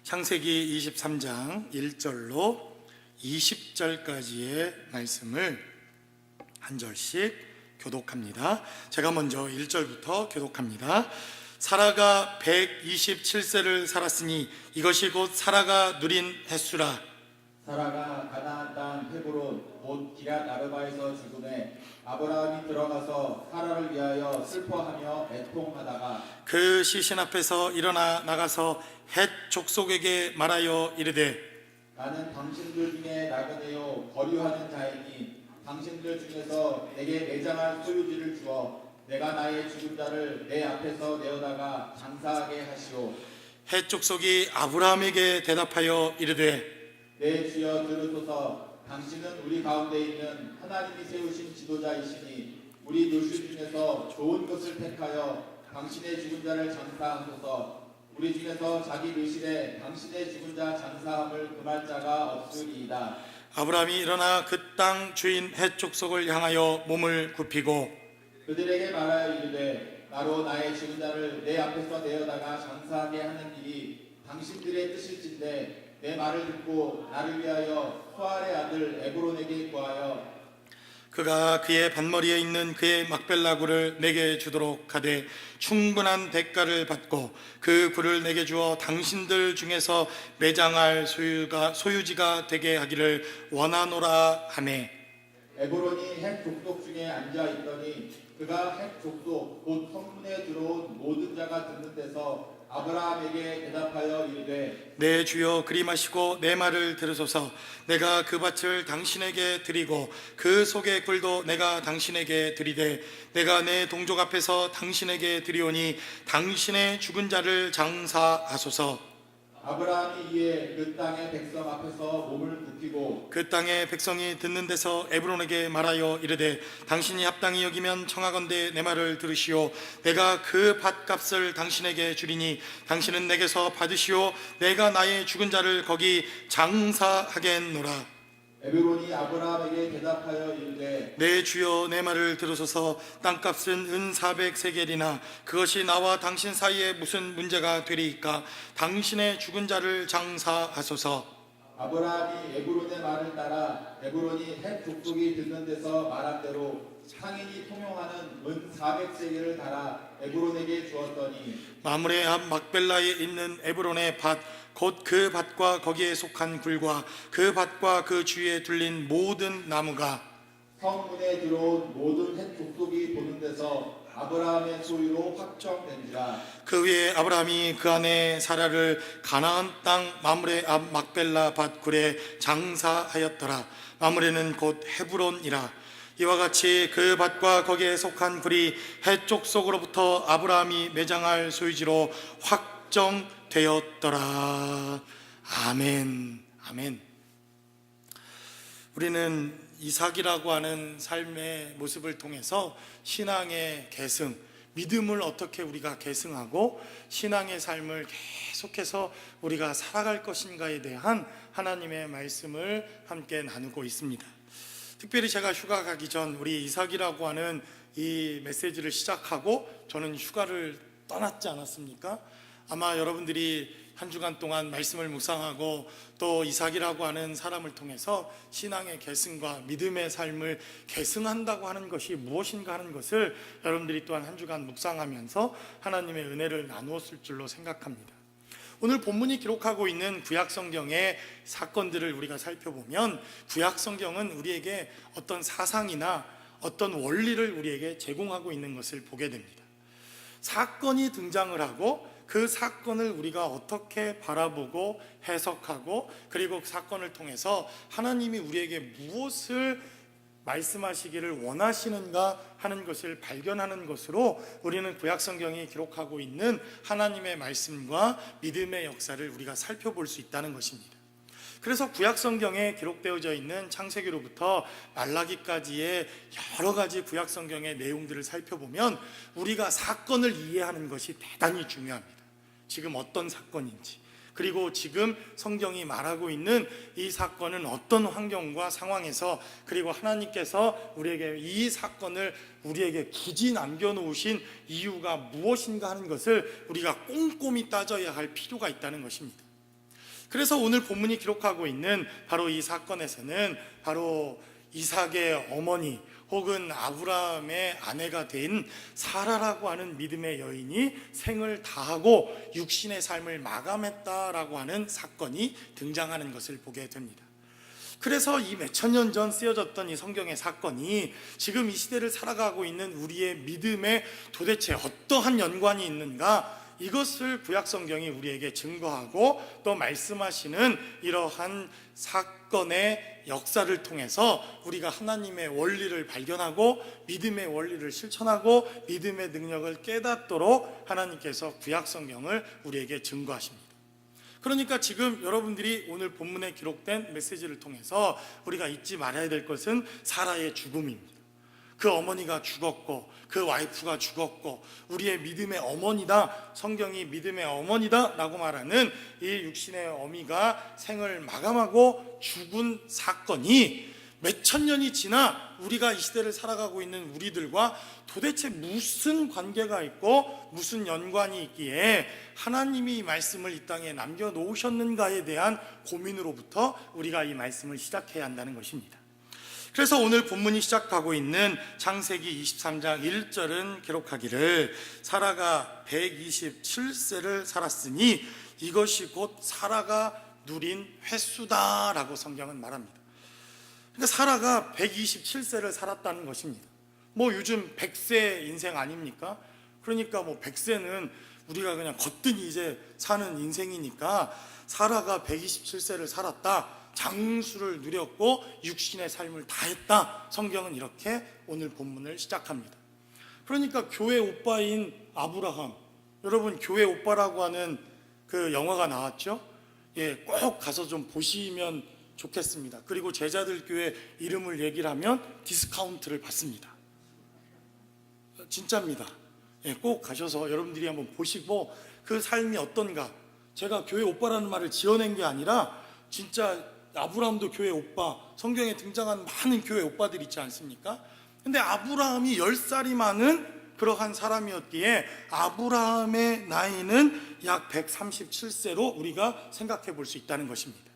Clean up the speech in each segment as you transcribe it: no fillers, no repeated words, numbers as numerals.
창세기 23장 1절로 20절까지의 말씀을 한 절씩 교독합니다. 제가 먼저 1절부터 교독합니다. 사라가 127세를 살았으니 이것이 곧 사라가 누린 횟수라. 사라가 가나안 땅 헤브론 곧 기럇 아르바에서 죽음에 아브라함이 들어가서 사라를 위하여 슬퍼하며 애통하다가 그 시신 앞에서 일어나 나가서 헷 족속에게 말하여 이르되 나는 당신들 중에 나그네요 거류하는 자이니 당신들 중에서 내게 매장할 소유지를 주어 내가 나의 죽은 자를 내 앞에서 내어다가 장사하게 하시오. 헷 족속이 아브라함에게 대답하여 이르되 내 주여 들으소서. 당신은 우리 가운데 있는 하나님이 세우신 지도자이시니 우리 묘실 중에서 좋은 것을 택하여 당신의 죽은 자를 장사하소서. 우리 중에서 자기 묘실에 당신의 죽은 자 장사함을 금할 자가 없으리이다. 아브라함이 일어나 그 땅 주인 헷 족속을 향하여 몸을 굽히고 그들에게 말하여 이르되 나로 나의 죽은 자를 내 앞에서 내어다가 장사하게 하는 일이 당신들의 뜻일진데 내 말을 듣고 나를 위하여 소알의 아들 에브론에게 구하여 그가 그의 뱃머리에 있는 그의 막벨라 굴을 내게 주도록 하되 충분한 대가를 받고 그 굴을 내게 주어 당신들 중에서 매장할 소유지가 되게 하기를 원하노라 하매 에브론이 헷 족속 중에 앉아 있더니 그가 헷 족속 곧 성문에 들어온 모든 자가 듣는 데서 아브라함에게 대답하여 이르되 내 주여 그리마시고 내 말을 들으소서. 내가 그 밭을 당신에게 드리고 그 속의 굴도 내가 당신에게 드리되 내가 내 동족 앞에서 당신에게 드리오니 당신의 죽은 자를 장사하소서. 아브라함이 이에 그 땅의 백성 앞에서 몸을 굽히고 그 땅의 백성이 듣는 데서 에브론에게 말하여 이르되 당신이 합당히 여기면 청하건대 내 말을 들으시오. 내가 그 밭값을 당신에게 주리니 당신은 내게서 받으시오. 내가 나의 죽은 자를 거기 장사하겠노라. 에브론이 아브라함에게 대답하여 이르되 내 주여 내 말을 들으소서. 땅값은 은 400세겔이나 그것이 나와 당신 사이에 무슨 문제가 되리이까. 당신의 죽은 자를 장사하소서. 아브라함이 에브론의 말을 따라 에브론이 헷 족속이 듣는 데서 말한 대로 상인이 통용하는 은 400세겔을 달아 에브론에게 주었더니 마므레 앞 막벨라에 있는 에브론의 밭 곧 그 밭과 거기에 속한 굴과 그 밭과 그 주위에 둘린 모든 나무가 성문에 들어온 모든 헷 족속이 보는 데서 아브라함의 소유로 확정된지라. 그 위에 아브라함이 그 안에 사라를 가나안 땅 마므레 앞 막벨라 밭 굴에 장사하였더라. 마므레는 곧 헤브론이라. 이와 같이 그 밭과 거기에 속한 굴이 헷 족속으로부터 아브라함이 매장할 소유지로 확정되었더라. 아멘. 아멘. 우리는 이삭이라고 하는 삶의 모습을 통해서 신앙의 계승, 믿음을 어떻게 우리가 계승하고 신앙의 삶을 계속해서 우리가 살아갈 것인가에 대한 하나님의 말씀을 함께 나누고 있습니다. 특별히 제가 휴가 가기 전 우리 이삭이라고 하는 이 메시지를 시작하고 저는 휴가를 떠났지 않았습니까? 아마 여러분들이 한 주간 동안 말씀을 묵상하고 또 이삭이라고 하는 사람을 통해서 신앙의 계승과 믿음의 삶을 계승한다고 하는 것이 무엇인가 하는 것을 여러분들이 또한 한 주간 묵상하면서 하나님의 은혜를 나누었을 줄로 생각합니다. 오늘 본문이 기록하고 있는 구약성경의 사건들을 우리가 살펴보면 구약성경은 우리에게 어떤 사상이나 어떤 원리를 우리에게 제공하고 있는 것을 보게 됩니다. 사건이 등장을 하고 그 사건을 우리가 어떻게 바라보고 해석하고 그리고 그 사건을 통해서 하나님이 우리에게 무엇을 말씀하시기를 원하시는가 하는 것을 발견하는 것으로 우리는 구약성경이 기록하고 있는 하나님의 말씀과 믿음의 역사를 우리가 살펴볼 수 있다는 것입니다. 그래서 구약성경에 기록되어져 있는 창세기로부터 말라기까지의 여러 가지 구약성경의 내용들을 살펴보면 우리가 사건을 이해하는 것이 대단히 중요합니다. 지금 어떤 사건인지, 그리고 지금 성경이 말하고 있는 이 사건은 어떤 환경과 상황에서, 그리고 하나님께서 우리에게 이 사건을 우리에게 굳이 남겨놓으신 이유가 무엇인가 하는 것을 우리가 꼼꼼히 따져야 할 필요가 있다는 것입니다. 그래서 오늘 본문이 기록하고 있는 바로 이 사건에서는 바로 이삭의 어머니 혹은 아브라함의 아내가 된 사라라고 하는 믿음의 여인이 생을 다하고 육신의 삶을 마감했다라고 하는 사건이 등장하는 것을 보게 됩니다. 그래서 이 몇천 년 전 쓰여졌던 이 성경의 사건이 지금 이 시대를 살아가고 있는 우리의 믿음에 도대체 어떠한 연관이 있는가, 이것을 구약 성경이 우리에게 증거하고 또 말씀하시는 이러한 사건의 역사를 통해서 우리가 하나님의 원리를 발견하고 믿음의 원리를 실천하고 믿음의 능력을 깨닫도록 하나님께서 구약 성경을 우리에게 증거하십니다. 그러니까 지금 여러분들이 오늘 본문에 기록된 메시지를 통해서 우리가 잊지 말아야 될 것은 사라의 죽음입니다. 그 어머니가 죽었고 그 와이프가 죽었고 우리의 믿음의 어머니다, 성경이 믿음의 어머니다 라고 말하는 이 육신의 어미가 생을 마감하고 죽은 사건이 몇천 년이 지나 우리가 이 시대를 살아가고 있는 우리들과 도대체 무슨 관계가 있고 무슨 연관이 있기에 하나님이 이 말씀을 이 땅에 남겨놓으셨는가에 대한 고민으로부터 우리가 이 말씀을 시작해야 한다는 것입니다. 그래서 오늘 본문이 시작하고 있는 창세기 23장 1절은 기록하기를 사라가 127세를 살았으니 이것이 곧 사라가 누린 횟수다 라고 성경은 말합니다. 그러니까 사라가 127세를 살았다는 것입니다. 뭐 요즘 100세 인생 아닙니까? 그러니까 뭐 100세는 우리가 그냥 거뜬히 이제 사는 인생이니까 사라가 127세를 살았다, 장수를 누렸고 육신의 삶을 다했다, 성경은 이렇게 오늘 본문을 시작합니다. 그러니까 교회 오빠인 아브라함, 여러분 교회 오빠라고 하는 그 영화가 나왔죠? 예, 꼭 가서 좀 보시면 좋겠습니다. 그리고 제자들 교회 이름을 얘기를 하면 디스카운트를 받습니다. 진짜입니다. 예, 꼭 가셔서 여러분들이 한번 보시고 그 삶이 어떤가, 제가 교회 오빠라는 말을 지어낸 게 아니라 진짜 아브라함도 교회 오빠, 성경에 등장한 많은 교회 오빠들 있지 않습니까? 근데 아브라함이 10살이 많은 그러한 사람이었기에 아브라함의 나이는 약 137세로 우리가 생각해 볼 수 있다는 것입니다.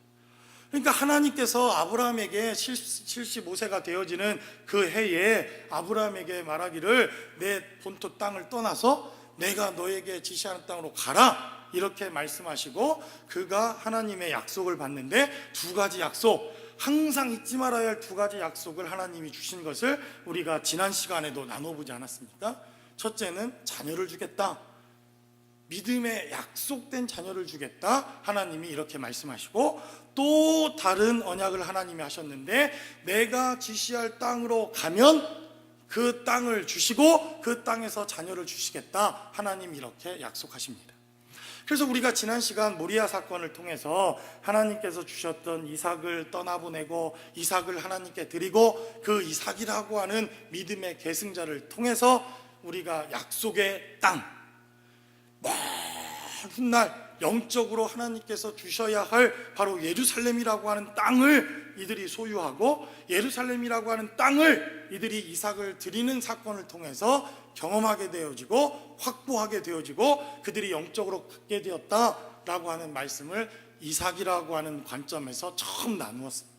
그러니까 하나님께서 아브라함에게 75세가 되어지는 그 해에 아브라함에게 말하기를 내 본토 땅을 떠나서 내가 너에게 지시하는 땅으로 가라, 이렇게 말씀하시고 그가 하나님의 약속을 받는데 두 가지 약속, 항상 잊지 말아야 할 두 가지 약속을 하나님이 주신 것을 우리가 지난 시간에도 나눠보지 않았습니까? 첫째는 자녀를 주겠다, 믿음의 약속된 자녀를 주겠다, 하나님이 이렇게 말씀하시고 또 다른 언약을 하나님이 하셨는데 내가 지시할 땅으로 가면 그 땅을 주시고 그 땅에서 자녀를 주시겠다, 하나님이 이렇게 약속하십니다. 그래서 우리가 지난 시간 모리아 사건을 통해서 하나님께서 주셨던 이삭을 떠나보내고 이삭을 하나님께 드리고 그 이삭이라고 하는 믿음의 계승자를 통해서 우리가 약속의 땅, 먼 날 영적으로 하나님께서 주셔야 할 바로 예루살렘이라고 하는 땅을 이들이 소유하고 예루살렘이라고 하는 땅을 이들이 이삭을 드리는 사건을 통해서 경험하게 되어지고 확보하게 되어지고 그들이 영적으로 갖게 되었다라고 하는 말씀을 이삭이라고 하는 관점에서 처음 나누었습니다.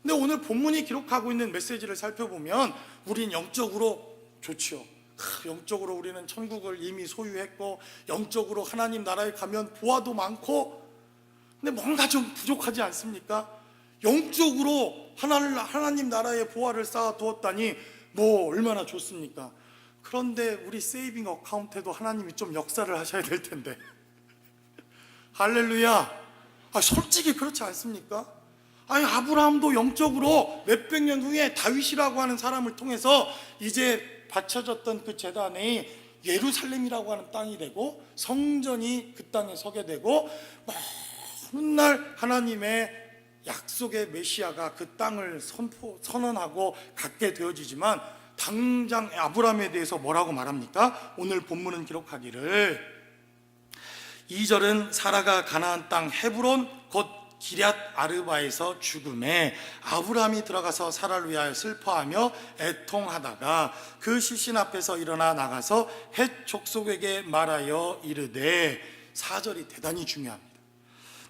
근데 오늘 본문이 기록하고 있는 메시지를 살펴보면 우린 영적으로 좋죠. 영적으로 우리는 천국을 이미 소유했고 영적으로 하나님 나라에 가면 보화도 많고, 근데 뭔가 좀 부족하지 않습니까? 영적으로 하나님 나라의 보화를 쌓아두었다니 뭐 얼마나 좋습니까? 그런데 우리 세이빙 어카운트에도 하나님이 좀 역사를 하셔야 될 텐데 할렐루야. 솔직히 그렇지 않습니까? 아니 아브라함도 영적으로 몇백 년 후에 다윗이라고 하는 사람을 통해서 이제 바쳐졌던 그 제단이 예루살렘이라고 하는 땅이 되고 성전이 그 땅에 서게 되고 먼 날 하나님의 약속의 메시아가 그 땅을 선언하고 갖게 되어지지만 당장 아브라함에 대해서 뭐라고 말합니까? 오늘 본문은 기록하기를 2절은 사라가 가나안 땅 헤브론 곧 기럇 아르바에서 죽음에 아브라함이 들어가서 사라를 위하여 슬퍼하며 애통하다가 그 시신 앞에서 일어나 나가서 헷 족속에게 말하여 이르되, 4절이 대단히 중요합니다.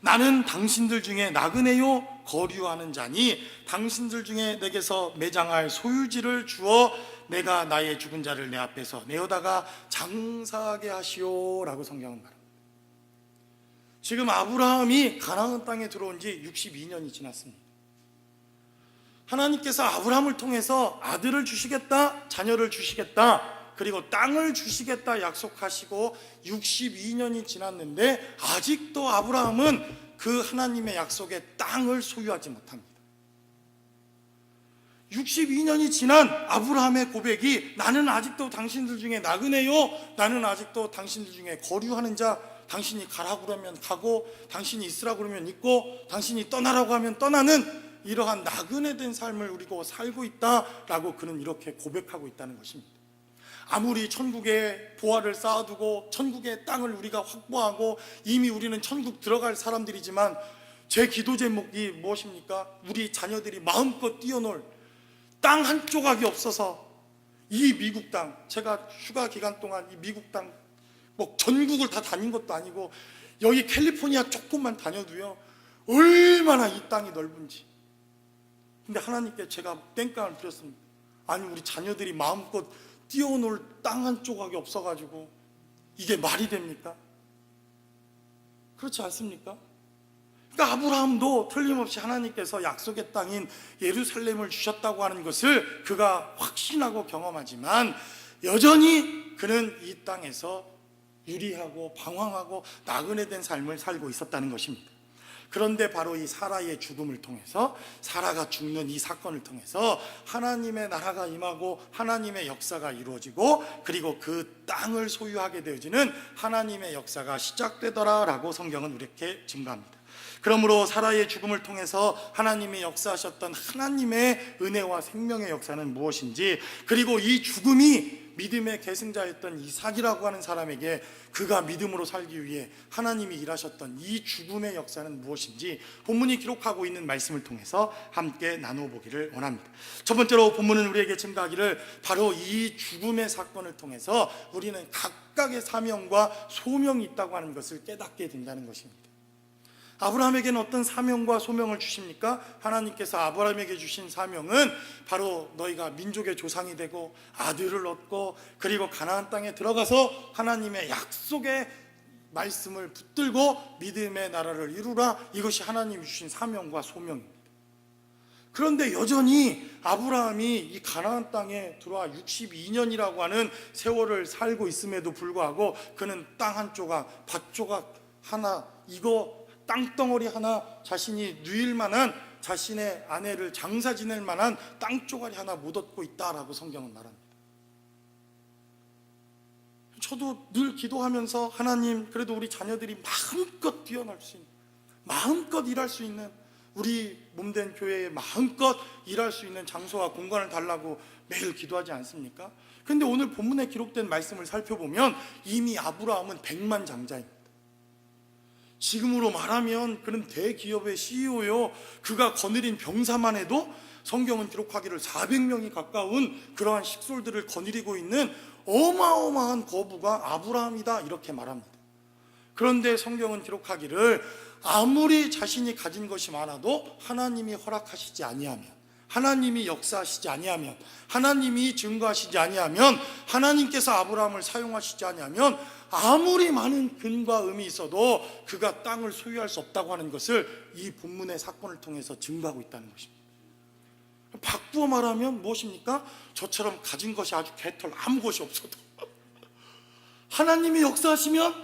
나는 당신들 중에 나그네요 거류하는 자니 당신들 중에 내게서 매장할 소유지를 주어 내가 나의 죽은 자를 내 앞에서 내어다가 장사하게 하시오라고 성경은 말합니다. 지금 아브라함이 가나안 땅에 들어온 지 62년이 지났습니다. 하나님께서 아브라함을 통해서 아들을 주시겠다, 자녀를 주시겠다, 그리고 땅을 주시겠다 약속하시고 62년이 지났는데 아직도 아브라함은 그 하나님의 약속의 땅을 소유하지 못합니다. 62년이 지난 아브라함의 고백이 나는 아직도 당신들 중에 나그네요, 나는 아직도 당신들 중에 거류하는 자, 당신이 가라고 그러면 가고 당신이 있으라고 그러면 있고 당신이 떠나라고 하면 떠나는 이러한 나그네된 삶을 우리가 살고 있다라고 그는 이렇게 고백하고 있다는 것입니다. 아무리 천국에 보화를 쌓아두고 천국의 땅을 우리가 확보하고 이미 우리는 천국 들어갈 사람들이지만 제 기도 제목이 무엇입니까? 우리 자녀들이 마음껏 뛰어놀 땅 한 조각이 없어서 이 미국 땅, 제가 휴가 기간 동안 이 미국 땅 뭐 전국을 다 다닌 것도 아니고 여기 캘리포니아 조금만 다녀도요 얼마나 이 땅이 넓은지. 근데 하나님께 제가 땡깡을 드렸습니다. 아니 우리 자녀들이 마음껏 뛰어놀 땅 한 조각이 없어가지고 이게 말이 됩니까? 그렇지 않습니까? 그러니까 아브라함도 틀림없이 하나님께서 약속의 땅인 예루살렘을 주셨다고 하는 것을 그가 확신하고 경험하지만 여전히 그는 이 땅에서 유리하고 방황하고 나그네된 삶을 살고 있었다는 것입니다. 그런데 바로 이 사라의 죽음을 통해서, 사라가 죽는 이 사건을 통해서 하나님의 나라가 임하고 하나님의 역사가 이루어지고 그리고 그 땅을 소유하게 되어지는 하나님의 역사가 시작되더라라고 성경은 이렇게 증가합니다. 그러므로 사라의 죽음을 통해서 하나님이 역사하셨던 하나님의 은혜와 생명의 역사는 무엇인지, 그리고 이 죽음이 믿음의 계승자였던 이삭이라고 하는 사람에게 그가 믿음으로 살기 위해 하나님이 일하셨던 이 죽음의 역사는 무엇인지 본문이 기록하고 있는 말씀을 통해서 함께 나눠보기를 원합니다. 첫 번째로 본문은 우리에게 증가하기를 바로 이 죽음의 사건을 통해서 우리는 각각의 사명과 소명이 있다고 하는 것을 깨닫게 된다는 것입니다. 아브라함에게는 어떤 사명과 소명을 주십니까? 하나님께서 아브라함에게 주신 사명은 바로 너희가 민족의 조상이 되고 아들을 얻고 그리고 가나안 땅에 들어가서 하나님의 약속의 말씀을 붙들고 믿음의 나라를 이루라, 이것이 하나님이 주신 사명과 소명입니다. 그런데 여전히 아브라함이 이 가나안 땅에 들어와 62년이라고 하는 세월을 살고 있음에도 불구하고 그는 땅 한 조각, 밭 조각 하나, 이거 땅덩어리 하나, 자신이 누일 만한, 자신의 아내를 장사 지낼 만한 땅조각이 하나 못 얻고 있다라고 성경은 말합니다. 저도 늘 기도하면서 하나님, 그래도 우리 자녀들이 마음껏 뛰어날 수 있는, 마음껏 일할 수 있는, 우리 몸된 교회에 마음껏 일할 수 있는 장소와 공간을 달라고 매일 기도하지 않습니까? 그런데 오늘 본문에 기록된 말씀을 살펴보면 이미 아브라함은 백만장자입니다. 지금으로 말하면 그는 대기업의 CEO요. 그가 거느린 병사만 해도 성경은 기록하기를 400명이 가까운 그러한 식솔들을 거느리고 있는 어마어마한 거부가 아브라함이다, 이렇게 말합니다. 그런데 성경은 기록하기를 아무리 자신이 가진 것이 많아도 하나님이 허락하시지 아니하면, 하나님이 역사하시지 아니하면, 하나님이 증거하시지 아니하면, 하나님께서 아브라함을 사용하시지 아니하면 아무리 많은 근과 음이 있어도 그가 땅을 소유할 수 없다고 하는 것을 이 본문의 사건을 통해서 증거하고 있다는 것입니다. 바꾸어 말하면 무엇입니까? 저처럼 가진 것이 아주 개털 아무 것이 없어도 하나님이 역사하시면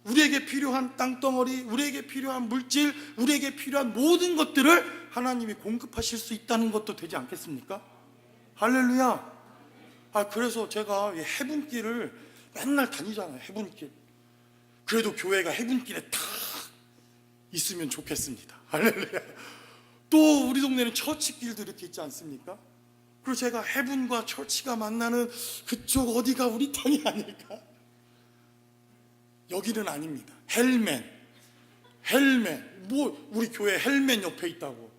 우리에게 필요한 땅덩어리, 우리에게 필요한 물질, 우리에게 필요한 모든 것들을 하나님이 공급하실 수 있다는 것도 되지 않겠습니까? 할렐루야. 그래서 제가 해분길을 맨날 다니잖아요. 해분길. 그래도 교회가 해분길에 딱 있으면 좋겠습니다. 할렐루야. 또 우리 동네는 처치길도 이렇게 있지 않습니까? 그리고 제가 해분과 처치가 만나는 그쪽 어디가 우리 땅이 아닐까? 여기는 아닙니다. 헬멘, 뭐 우리 교회 헬멘 옆에 있다고.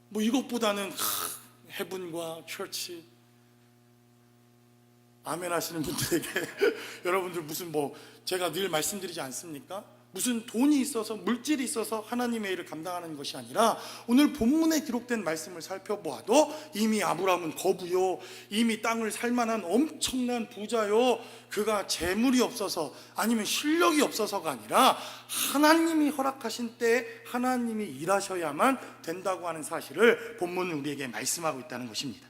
뭐 이것보다는 해분과 처치. 아멘 하시는 분들에게 여러분들 무슨 제가 늘 말씀드리지 않습니까? 무슨 돈이 있어서 물질이 있어서 하나님의 일을 감당하는 것이 아니라 오늘 본문에 기록된 말씀을 살펴보아도 이미 아브라함은 거부요, 이미 땅을 살만한 엄청난 부자요, 그가 재물이 없어서 아니면 실력이 없어서가 아니라 하나님이 허락하신 때에 하나님이 일하셔야만 된다고 하는 사실을 본문은 우리에게 말씀하고 있다는 것입니다.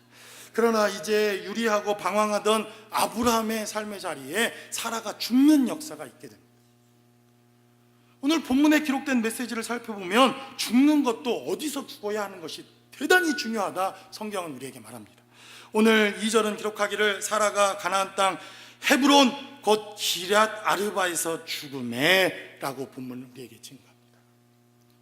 그러나 이제 유리하고 방황하던 아브라함의 삶의 자리에 사라가 죽는 역사가 있게 됩니다. 오늘 본문에 기록된 메시지를 살펴보면 죽는 것도 어디서 죽어야 하는 것이 대단히 중요하다 성경은 우리에게 말합니다. 오늘 2절은 기록하기를 사라가 가나안 땅 헤브론 곧 기럇 아르바에서 죽음에 라고 본문은 우리에게 증거합니다.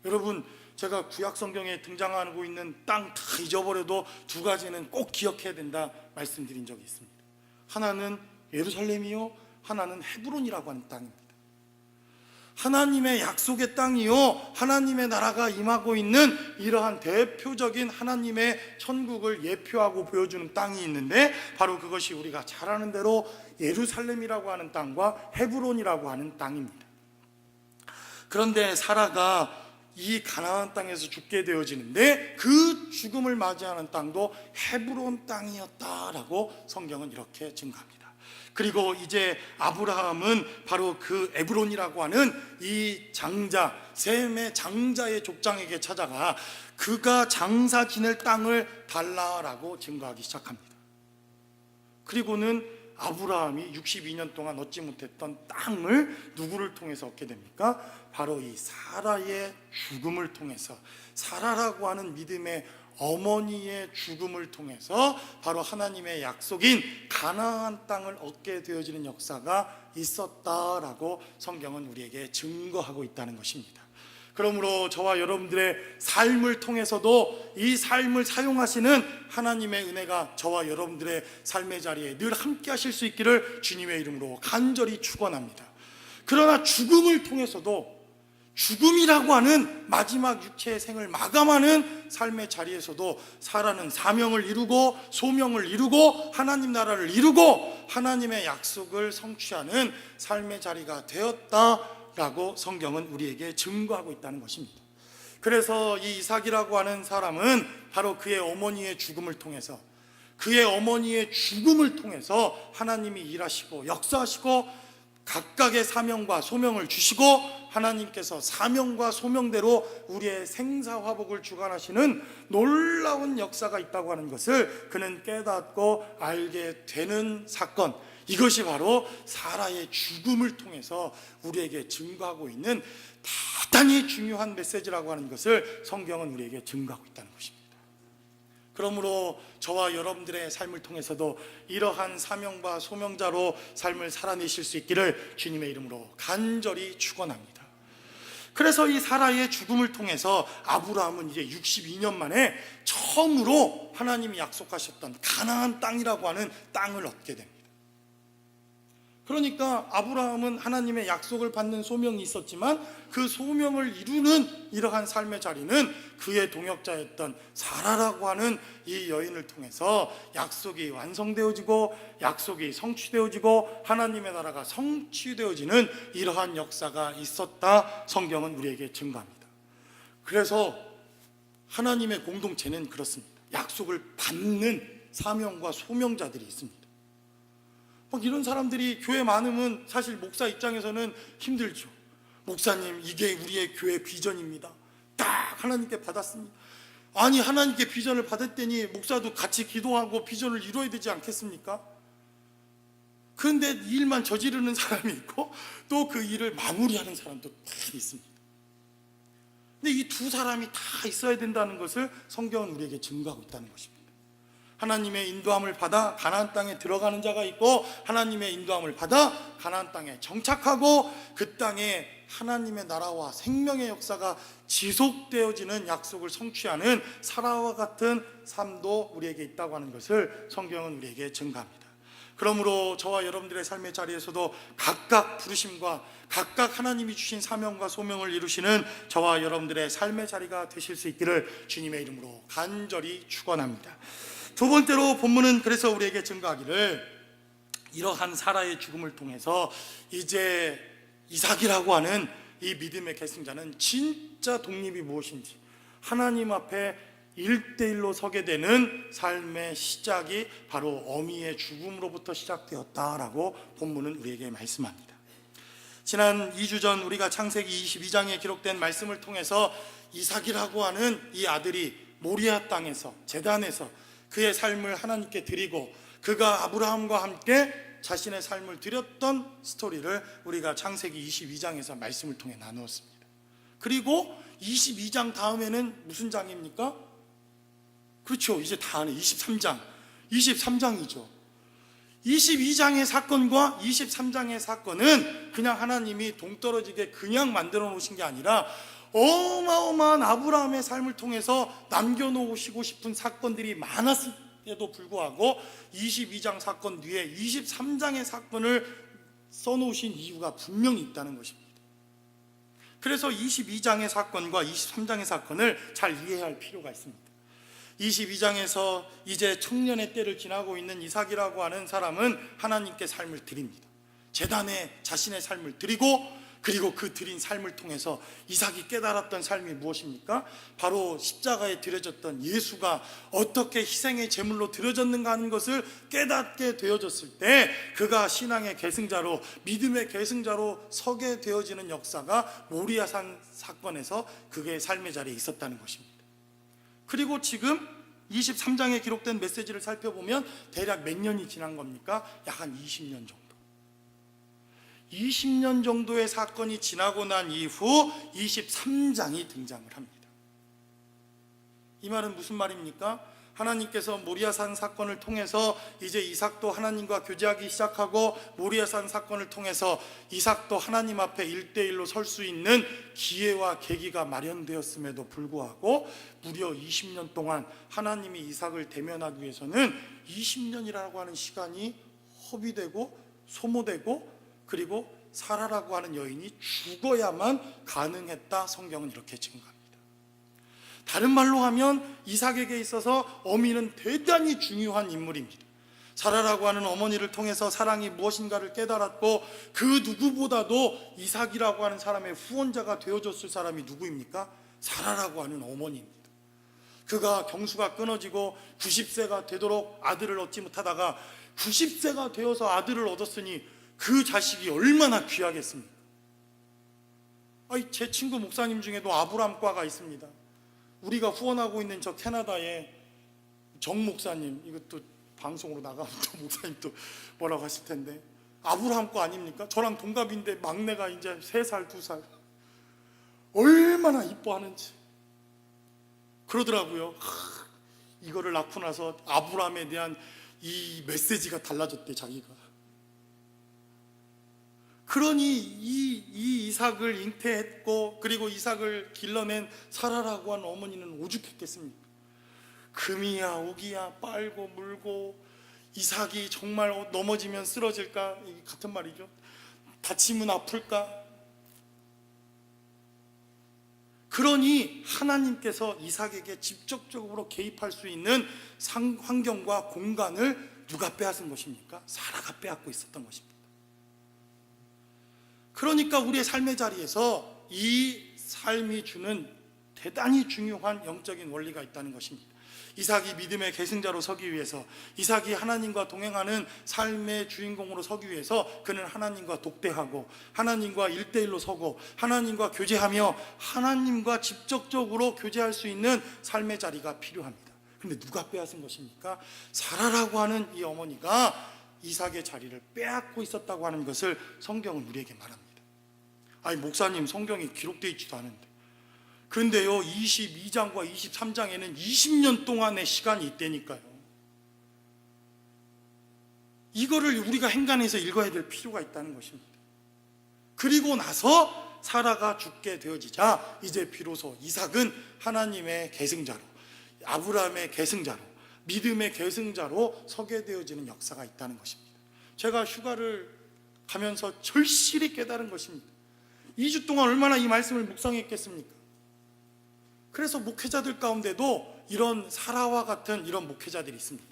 여러분, 제가 구약 성경에 등장하고 있는 땅 다 잊어버려도 두 가지는 꼭 기억해야 된다 말씀드린 적이 있습니다. 하나는 예루살렘이요, 하나는 헤브론이라고 하는 땅입니다. 하나님의 약속의 땅이요, 하나님의 나라가 임하고 있는 이러한 대표적인 하나님의 천국을 예표하고 보여주는 땅이 있는데 바로 그것이 우리가 잘 아는 대로 예루살렘이라고 하는 땅과 헤브론이라고 하는 땅입니다. 그런데 사라가 이 가나안 땅에서 죽게 되어지는데 그 죽음을 맞이하는 땅도 헤브론 땅이었다라고 성경은 이렇게 증거합니다. 그리고 이제 아브라함은 바로 그 에브론이라고 하는 이 장자, 셈의 장자의 족장에게 찾아가 그가 장사 지낼 땅을 달라라고 증거하기 시작합니다. 그리고는 아브라함이 62년 동안 얻지 못했던 땅을 누구를 통해서 얻게 됩니까? 바로 이 사라의 죽음을 통해서, 사라라고 하는 믿음의 어머니의 죽음을 통해서 바로 하나님의 약속인 가나안 땅을 얻게 되어지는 역사가 있었다라고 성경은 우리에게 증거하고 있다는 것입니다. 그러므로 저와 여러분들의 삶을 통해서도 이 삶을 사용하시는 하나님의 은혜가 저와 여러분들의 삶의 자리에 늘 함께 하실 수 있기를 주님의 이름으로 간절히 축원합니다. 그러나 죽음을 통해서도, 죽음이라고 하는 마지막 육체의 생을 마감하는 삶의 자리에서도 사라는 사명을 이루고 소명을 이루고 하나님 나라를 이루고 하나님의 약속을 성취하는 삶의 자리가 되었다라고 성경은 우리에게 증거하고 있다는 것입니다. 그래서 이 이삭이라고 하는 사람은 바로 그의 어머니의 죽음을 통해서, 그의 어머니의 죽음을 통해서 하나님이 일하시고 역사하시고 각각의 사명과 소명을 주시고 하나님께서 사명과 소명대로 우리의 생사화복을 주관하시는 놀라운 역사가 있다고 하는 것을 그는 깨닫고 알게 되는 사건, 이것이 바로 사라의 죽음을 통해서 우리에게 증거하고 있는 대단히 중요한 메시지라고 하는 것을 성경은 우리에게 증거하고 있다는 것입니다. 그러므로 저와 여러분들의 삶을 통해서도 이러한 사명과 소명자로 삶을 살아내실 수 있기를 주님의 이름으로 간절히 축원합니다. 그래서 이 사라의 죽음을 통해서 아브라함은 이제 62년 만에 처음으로 하나님이 약속하셨던 가나안 땅이라고 하는 땅을 얻게 됩니다. 그러니까 아브라함은 하나님의 약속을 받는 소명이 있었지만 그 소명을 이루는 이러한 삶의 자리는 그의 동역자였던 사라라고 하는 이 여인을 통해서 약속이 완성되어지고 약속이 성취되어지고 하나님의 나라가 성취되어지는 이러한 역사가 있었다 성경은 우리에게 증거합니다. 그래서 하나님의 공동체는 그렇습니다. 약속을 받는 사명과 소명자들이 있습니다. 이런 사람들이 교회 많으면 사실 목사 입장에서는 힘들죠. 목사님, 이게 우리의 교회 비전입니다. 딱 하나님께 받았습니다. 아니, 하나님께 비전을 받았더니 목사도 같이 기도하고 비전을 이루어야 되지 않겠습니까? 그런데 일만 저지르는 사람이 있고 또 그 일을 마무리하는 사람도 다 있습니다. 근데 이 두 사람이 다 있어야 된다는 것을 성경은 우리에게 증거하고 있다는 것입니다. 하나님의 인도함을 받아 가나안 땅에 들어가는 자가 있고 하나님의 인도함을 받아 가나안 땅에 정착하고 그 땅에 하나님의 나라와 생명의 역사가 지속되어지는 약속을 성취하는 사라와 같은 삶도 우리에게 있다고 하는 것을 성경은 우리에게 증거합니다. 그러므로 저와 여러분들의 삶의 자리에서도 각각 부르심과 각각 하나님이 주신 사명과 소명을 이루시는 저와 여러분들의 삶의 자리가 되실 수 있기를 주님의 이름으로 간절히 축원합니다. 두 번째로 본문은 그래서 우리에게 증거하기를 이러한 사라의 죽음을 통해서 이제 이삭이라고 하는 이 믿음의 계승자는 진짜 독립이 무엇인지, 하나님 앞에 1대1로 서게 되는 삶의 시작이 바로 어미의 죽음으로부터 시작되었다라고 본문은 우리에게 말씀합니다. 지난 2주 전 우리가 창세기 22장에 기록된 말씀을 통해서 이삭이라고 하는 이 아들이 모리아 땅에서, 제단에서 그의 삶을 하나님께 드리고 그가 아브라함과 함께 자신의 삶을 드렸던 스토리를 우리가 창세기 22장에서 말씀을 통해 나누었습니다. 그리고 22장 다음에는 무슨 장입니까? 그렇죠, 이제 다음에 23장이죠. 22장의 사건과 23장의 사건은 그냥 하나님이 동떨어지게 그냥 만들어 놓으신 게 아니라 어마어마한 아브라함의 삶을 통해서 남겨놓으시고 싶은 사건들이 많았음에도 불구하고 22장 사건 뒤에 23장의 사건을 써놓으신 이유가 분명히 있다는 것입니다. 그래서 22장의 사건과 23장의 사건을 잘 이해할 필요가 있습니다. 22장에서 이제 청년의 때를 지나고 있는 이삭이라고 하는 사람은 하나님께 삶을 드립니다. 제단에 자신의 삶을 드리고, 그리고 그 드린 삶을 통해서 이삭이 깨달았던 삶이 무엇입니까? 바로 십자가에 드려졌던 예수가 어떻게 희생의 제물로 드려졌는가 하는 것을 깨닫게 되어졌을 때 그가 신앙의 계승자로, 믿음의 계승자로 서게 되어지는 역사가 모리아산 사건에서 그의 삶의 자리에 있었다는 것입니다. 그리고 지금 23장에 기록된 메시지를 살펴보면 대략 몇 년이 지난 겁니까? 약 한 20년 정도. 20년 정도의 사건이 지나고 난 이후 23장이 등장을 합니다. 이 말은 무슨 말입니까? 하나님께서 모리아산 사건을 통해서 이제 이삭도 하나님과 교제하기 시작하고, 모리아산 사건을 통해서 이삭도 하나님 앞에 1대1로 설 수 있는 기회와 계기가 마련되었음에도 불구하고 무려 20년 동안 하나님이 이삭을 대면하기 위해서는 20년이라고 하는 시간이 허비되고 소모되고, 그리고 사라라고 하는 여인이 죽어야만 가능했다. 성경은 이렇게 증거합니다. 다른 말로 하면 이삭에게 있어서 어미는 대단히 중요한 인물입니다. 사라라고 하는 어머니를 통해서 사랑이 무엇인가를 깨달았고, 그 누구보다도 이삭이라고 하는 사람의 후원자가 되어줬을 사람이 누구입니까? 사라라고 하는 어머니입니다. 그가 경수가 끊어지고 90세가 되도록 아들을 얻지 못하다가 90세가 되어서 아들을 얻었으니 그 자식이 얼마나 귀하겠습니까? 제 친구 목사님 중에도 아브라함과가 있습니다. 우리가 후원하고 있는 저 캐나다의 정 목사님, 이것도 방송으로 나가면 또 목사님 또 뭐라고 하실 텐데, 아브라함과 아닙니까? 저랑 동갑인데 막내가 이제 3살, 2살. 얼마나 이뻐하는지 그러더라고요. 이거를 낳고 나서 아브라함에 대한 이 메시지가 달라졌대, 자기가. 그러니 이 이삭을 잉태했고, 그리고 이삭을 길러낸 사라라고 하는 어머니는 오죽했겠습니까? 금이야 오기야 빨고 물고, 이삭이 정말 넘어지면 쓰러질까, 같은 말이죠. 다치면 아플까. 그러니 하나님께서 이삭에게 직접적으로 개입할 수 있는 환경과 공간을 누가 빼앗은 것입니까? 사라가 빼앗고 있었던 것입니다. 그러니까 우리의 삶의 자리에서 이 삶이 주는 대단히 중요한 영적인 원리가 있다는 것입니다. 이삭이 믿음의 계승자로 서기 위해서, 이삭이 하나님과 동행하는 삶의 주인공으로 서기 위해서 그는 하나님과 독대하고, 하나님과 1대1로 서고, 하나님과 교제하며 하나님과 직접적으로 교제할 수 있는 삶의 자리가 필요합니다. 그런데 누가 빼앗은 것입니까? 사라라고 하는 이 어머니가 이삭의 자리를 빼앗고 있었다고 하는 것을 성경은 우리에게 말합니다. 목사님, 성경이 기록되어 있지도 않은데. 그런데요, 22장과 23장에는 20년 동안의 시간이 있다니까요. 이거를 우리가 행간해서 읽어야 될 필요가 있다는 것입니다. 그리고 나서 사라가 죽게 되어지자 이제 비로소 이삭은 하나님의 계승자로, 아브라함의 계승자로, 믿음의 계승자로 서게 되어지는 역사가 있다는 것입니다. 제가 휴가를 가면서 절실히 깨달은 것입니다. 2주 동안 얼마나 이 말씀을 묵상했겠습니까? 그래서 목회자들 가운데도 이런 사라와 같은 이런 목회자들이 있습니다.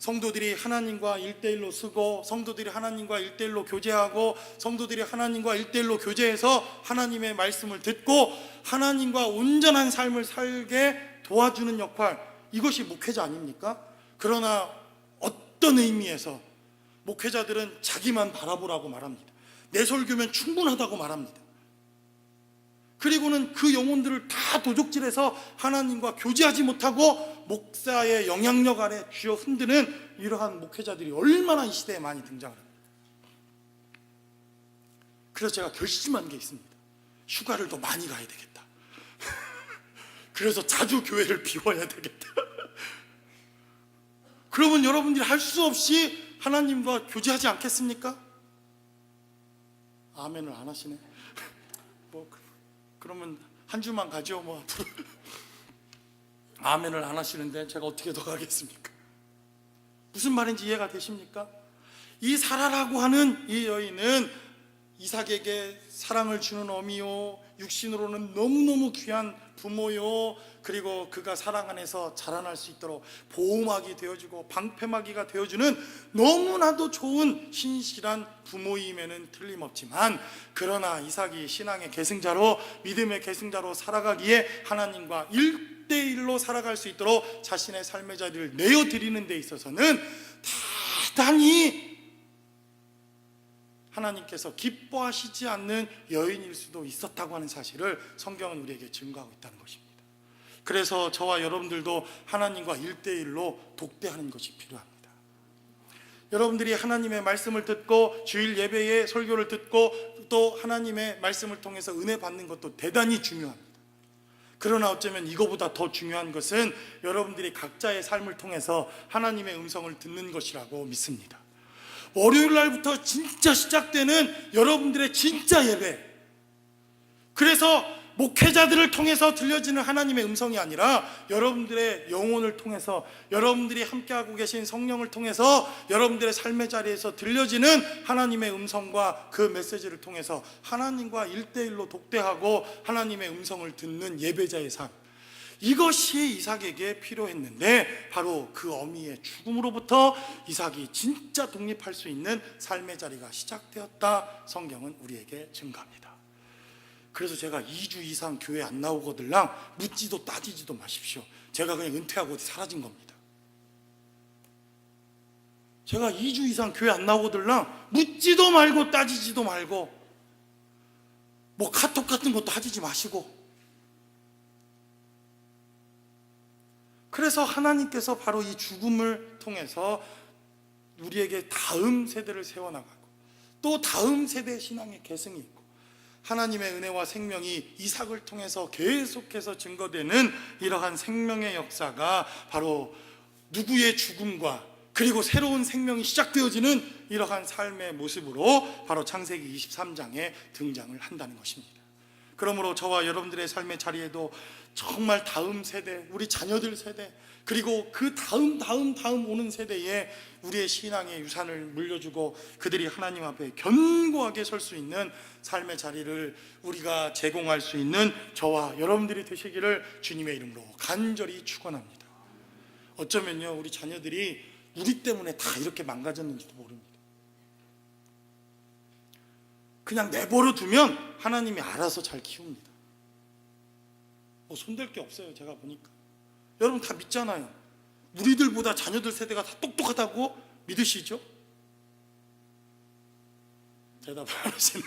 성도들이 하나님과 1대1로 쓰고, 성도들이 하나님과 1대1로 교제하고, 성도들이 하나님과 1대1로 교제해서 하나님의 말씀을 듣고 하나님과 온전한 삶을 살게 도와주는 역할, 이것이 목회자 아닙니까? 그러나 어떤 의미에서 목회자들은 자기만 바라보라고 말합니다. 내 설교면 충분하다고 말합니다. 그리고는 그 영혼들을 다 도적질해서 하나님과 교제하지 못하고 목사의 영향력 아래 쥐어 흔드는 이러한 목회자들이 얼마나 이 시대에 많이 등장합니다. 그래서 제가 결심한 게 있습니다. 휴가를 더 많이 가야 되겠다. 그래서 자주 교회를 비워야 되겠다. 그러면 여러분들이 할 수 없이 하나님과 교제하지 않겠습니까? 아멘을 안 하시네. 그러면 한 주만 가죠, 뭐 앞으로. 아멘을 안 하시는데 제가 어떻게 더 가겠습니까? 무슨 말인지 이해가 되십니까? 이 사라라고 하는 이 여인은 이삭에게 사랑을 주는 어미요, 육신으로는 너무너무 귀한 부모요, 그리고 그가 사랑 안에서 자라날 수 있도록 보호막이 되어주고 방패막이가 되어주는 너무나도 좋은 신실한 부모임에는 틀림없지만, 그러나 이삭이 신앙의 계승자로, 믿음의 계승자로 살아가기에 하나님과 1대1로 살아갈 수 있도록 자신의 삶의 자리를 내어드리는 데 있어서는 대단히 하나님께서 기뻐하시지 않는 여인일 수도 있었다고 하는 사실을 성경은 우리에게 증거하고 있다는 것입니다. 그래서 저와 여러분들도 하나님과 1대1로 독대하는 것이 필요합니다. 여러분들이 하나님의 말씀을 듣고 주일 예배의 설교를 듣고 또 하나님의 말씀을 통해서 은혜 받는 것도 대단히 중요합니다. 그러나 어쩌면 이거보다 더 중요한 것은 여러분들이 각자의 삶을 통해서 하나님의 음성을 듣는 것이라고 믿습니다. 월요일 날부터 진짜 시작되는 여러분들의 진짜 예배, 그래서 목회자들을 통해서 들려지는 하나님의 음성이 아니라 여러분들의 영혼을 통해서, 여러분들이 함께하고 계신 성령을 통해서 여러분들의 삶의 자리에서 들려지는 하나님의 음성과 그 메시지를 통해서 하나님과 1대1로 독대하고 하나님의 음성을 듣는 예배자의 삶, 이것이 이삭에게 필요했는데 바로 그 어미의 죽음으로부터 이삭이 진짜 독립할 수 있는 삶의 자리가 시작되었다, 성경은 우리에게 증가합니다. 그래서 제가 2주 이상 교회 안 나오거들랑 묻지도 따지지도 마십시오. 제가 그냥 은퇴하고 어디 사라진 겁니다. 제가 2주 이상 교회 안 나오거들랑 묻지도 말고 따지지도 말고 뭐 카톡 같은 것도 하지 마시고, 그래서 하나님께서 바로 이 죽음을 통해서 우리에게 다음 세대를 세워나가고 또 다음 세대의 신앙의 계승이 있고 하나님의 은혜와 생명이 이삭을 통해서 계속해서 증거되는 이러한 생명의 역사가 바로 누구의 죽음과 그리고 새로운 생명이 시작되어지는 이러한 삶의 모습으로 바로 창세기 23장에 등장을 한다는 것입니다. 그러므로 저와 여러분들의 삶의 자리에도 정말 다음 세대, 우리 자녀들 세대, 그리고 그 다음 오는 세대에 우리의 신앙의 유산을 물려주고 그들이 하나님 앞에 견고하게 설 수 있는 삶의 자리를 우리가 제공할 수 있는 저와 여러분들이 되시기를 주님의 이름으로 간절히 축원합니다. 어쩌면요, 우리 자녀들이 우리 때문에 다 이렇게 망가졌는지도 모릅니다. 그냥 내버려 두면 하나님이 알아서 잘 키웁니다. 뭐 손댈 게 없어요. 제가 보니까 여러분 다 믿잖아요. 우리들보다 자녀들 세대가 다 똑똑하다고 믿으시죠? 대답 안 하시네.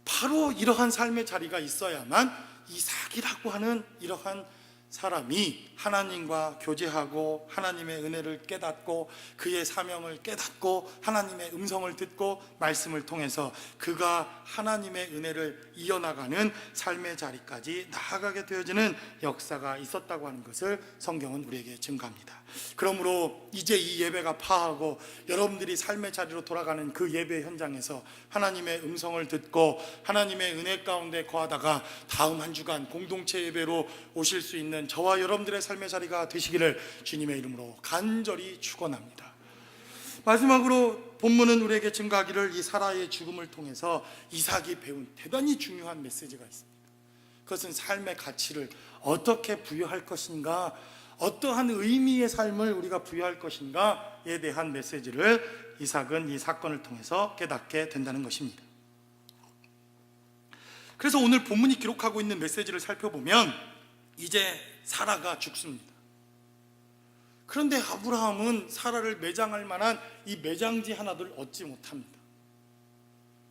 바로 이러한 삶의 자리가 있어야만 이삭이라고 하는 이러한 사람이 하나님과 교제하고 하나님의 은혜를 깨닫고 그의 사명을 깨닫고 하나님의 음성을 듣고 말씀을 통해서 그가 하나님의 은혜를 이어나가는 삶의 자리까지 나아가게 되어지는 역사가 있었다고 하는 것을 성경은 우리에게 증거합니다. 그러므로 이제 이 예배가 파하고 여러분들이 삶의 자리로 돌아가는 그 예배 현장에서 하나님의 음성을 듣고 하나님의 은혜 가운데 거하다가 다음 한 주간 공동체 예배로 오실 수 있는 저와 여러분들의 삶의 자리가 되시기를 주님의 이름으로 간절히 축원합니다. 마지막으로 본문은 우리에게 증거하기를 이 사라의 죽음을 통해서 이삭이 배운 대단히 중요한 메시지가 있습니다. 그것은 삶의 가치를 어떻게 부여할 것인가, 어떠한 의미의 삶을 우리가 부여할 것인가에 대한 메시지를 이삭은 이 사건을 통해서 깨닫게 된다는 것입니다. 그래서 오늘 본문이 기록하고 있는 메시지를 살펴보면 이제 사라가 죽습니다. 그런데 아브라함은 사라를 매장할 만한 이 매장지 하나를 얻지 못합니다.